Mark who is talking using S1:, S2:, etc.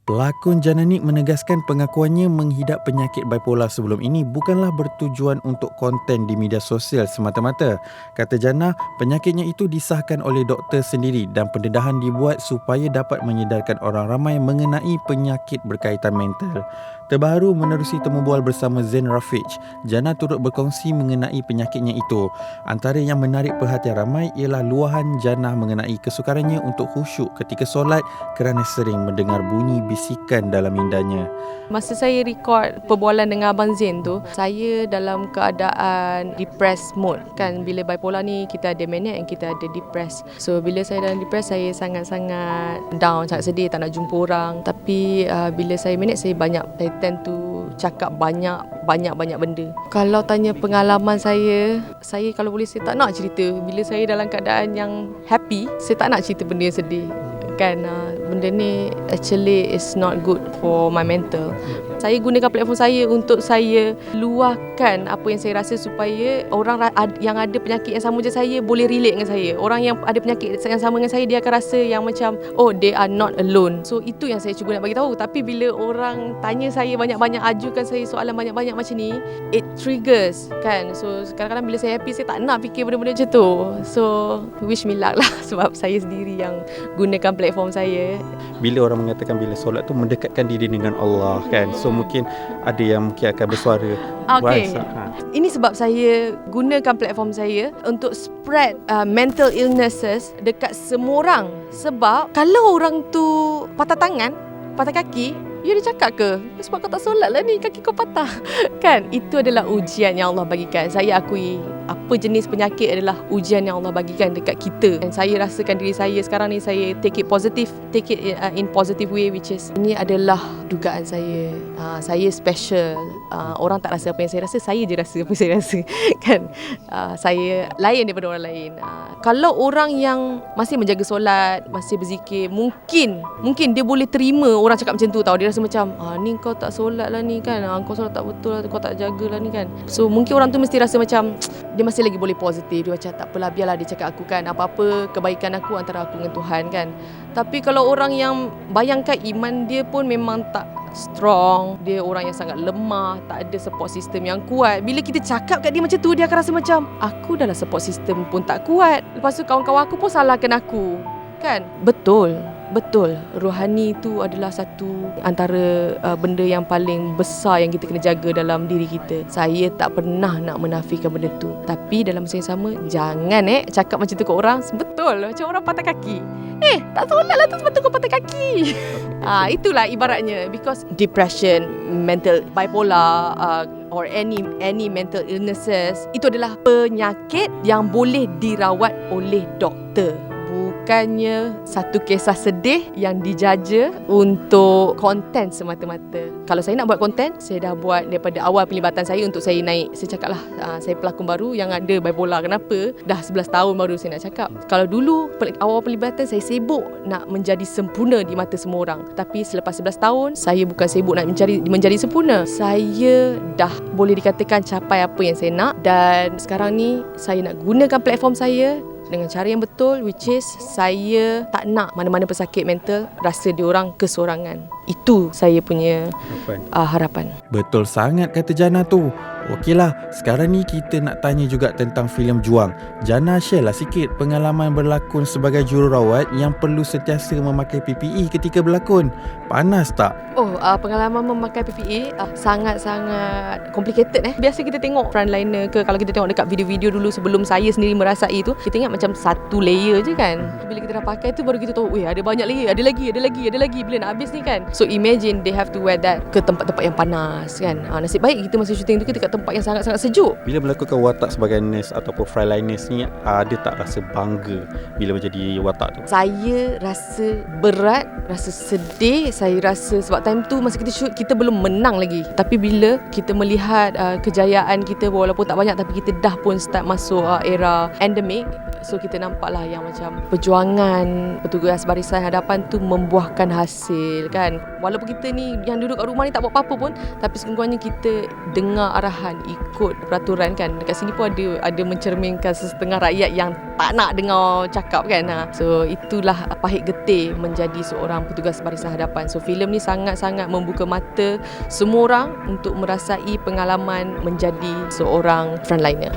S1: Pelakon Jana Nick menegaskan pengakuannya menghidap penyakit bipolar sebelum ini bukanlah bertujuan untuk konten di media sosial semata-mata. Kata Jana, penyakitnya itu disahkan oleh doktor sendiri dan pendedahan dibuat supaya dapat menyedarkan orang ramai mengenai penyakit berkaitan mental. Terbaru menerusi temu bual bersama Zain Rafiq, Jana turut berkongsi mengenai penyakitnya itu. Antara yang menarik perhatian ramai ialah luahan Jana mengenai kesukarannya untuk khusyuk ketika solat kerana sering mendengar bunyi bisikan dalam mindanya.
S2: Masa saya record perbualan dengan Abang Zain tu, saya dalam keadaan depressed mode. Kan bila bipolar ni kita ada manic dan kita ada depressed. So bila saya dalam depressed, saya sangat-sangat down, sangat sedih, tak nak jumpa orang. Tapi bila saya manic, saya tend to cakap banyak benda. Kalau tanya pengalaman saya kalau boleh saya tak nak cerita. Bila saya dalam keadaan yang happy, saya tak nak cerita benda yang sedih. Kan benda ni actually is not good for my mental. Saya gunakan platform saya untuk saya luahkan apa yang saya rasa supaya orang yang ada penyakit yang sama macam saya boleh relate dengan saya. Orang yang ada penyakit yang sama dengan saya, dia akan rasa yang macam they are not alone. So itu yang saya cuba nak bagi tahu. Tapi bila orang tanya saya banyak-banyak, ajukan saya soalan banyak-banyak macam ni, it triggers kan. So kadang-kadang bila saya happy, saya tak nak fikir benda-benda macam tu. So wish me luck lah sebab saya sendiri yang gunakan platform saya.
S1: Bila orang mengatakan bila solat tu mendekatkan diri dengan Allah kan. So mungkin ada yang mungkin akan bersuara.
S2: Okay. Ini sebab saya gunakan platform saya untuk spread mental illnesses dekat semua orang. Sebab kalau orang tu patah tangan, patah kaki, dia cakap ke? Sebab kau tak solat lah ni, kaki kau patah. Kan? Itu adalah ujian yang Allah bagikan. Saya akui apa jenis penyakit adalah ujian yang Allah bagikan dekat kita. Dan saya rasakan diri saya sekarang ni, saya take it in positive way, which is ini adalah dugaan saya. Saya special. Orang tak rasa apa yang saya rasa, saya je rasa apa yang saya rasa. Kan? Saya lain daripada orang lain. Kalau orang yang masih menjaga solat, masih berzikir, mungkin dia boleh terima orang cakap macam tu tau. Dia rasa macam ni kau tak solat lah ni kan, kau solat tak betul lah, kau tak jaga lah ni kan. So mungkin orang tu mesti rasa macam dia masih lagi boleh positif. Dia macam tak apalah, biarlah dia cakap aku kan, apa-apa kebaikan aku antara aku dengan Tuhan kan. Tapi kalau orang yang bayangkan iman dia pun memang tak strong, dia orang yang sangat lemah, tak ada support system yang kuat. Bila kita cakap kat dia macam tu, dia akan rasa macam aku dah lah support system pun tak kuat, lepas tu kawan-kawan aku pun salahkan aku. Kan? Betul. Rohani itu adalah satu antara benda yang paling besar yang kita kena jaga dalam diri kita. Saya tak pernah nak menafikan benda tu. Tapi dalam masa yang sama, jangan cakap macam tu ke orang. Betul, macam orang patah kaki. Tak solat lah tu sebab tu kau patah kaki. Itulah ibaratnya. Because depression, mental bipolar, or any mental illnesses, itu adalah penyakit yang boleh dirawat oleh doktor. Bukannya satu kisah sedih yang dijaja untuk konten semata-mata. Kalau saya nak buat konten, saya dah buat daripada awal pelibatan saya untuk saya naik. Saya cakap lah, saya pelakon baru yang ada bipolar. Kenapa? Dah 11 tahun baru saya nak cakap. Kalau dulu awal pelibatan saya sibuk nak menjadi sempurna di mata semua orang. Tapi selepas 11 tahun, saya bukan sibuk nak menjadi sempurna. Saya dah boleh dikatakan capai apa yang saya nak. Dan sekarang ni saya nak gunakan platform saya dengan cara yang betul, which is saya tak nak mana-mana pesakit mental rasa diorang kesorangan. Itu saya punya harapan.
S1: Betul sangat kata Jana tu. Okeylah, sekarang ni kita nak tanya juga tentang filem Juang. Jana share lah sikit pengalaman berlakon sebagai jururawat yang perlu sentiasa memakai PPE ketika berlakon. Panas tak?
S2: Pengalaman memakai PPE sangat-sangat complicated. Biasa kita tengok frontliner ke, kalau kita tengok dekat video-video dulu sebelum saya sendiri merasai tu, kita ingat macam satu layer je kan. Bila kita dah pakai tu baru kita tahu, ada banyak layer, ada lagi bila nak habis ni kan. So imagine they have to wear that ke tempat-tempat yang panas kan. Nasib baik kita masa syuting tu kita kat tempat yang sangat-sangat sejuk.
S1: Bila melakukan watak sebagai nurse ataupun frontliners ni, ada tak rasa bangga bila menjadi watak tu?
S2: Saya rasa berat, rasa sedih. Saya rasa sebab time tu masa kita shoot, kita belum menang lagi. Tapi bila kita melihat kejayaan kita, walaupun tak banyak, tapi kita dah pun start masuk era endemik. So kita nampaklah yang macam perjuangan petugas barisan hadapan tu membuahkan hasil kan. Walaupun kita ni yang duduk kat rumah ni tak buat apa-apa pun, tapi sekurang-kurangnya kita dengar arahan perlahan ikut peraturan kan. Dekat sini pun ada mencerminkan setengah rakyat yang tak nak dengar cakap kan. So itulah pahit getih menjadi seorang petugas barisan hadapan. So filem ni sangat-sangat membuka mata semua orang untuk merasai pengalaman menjadi seorang frontliner.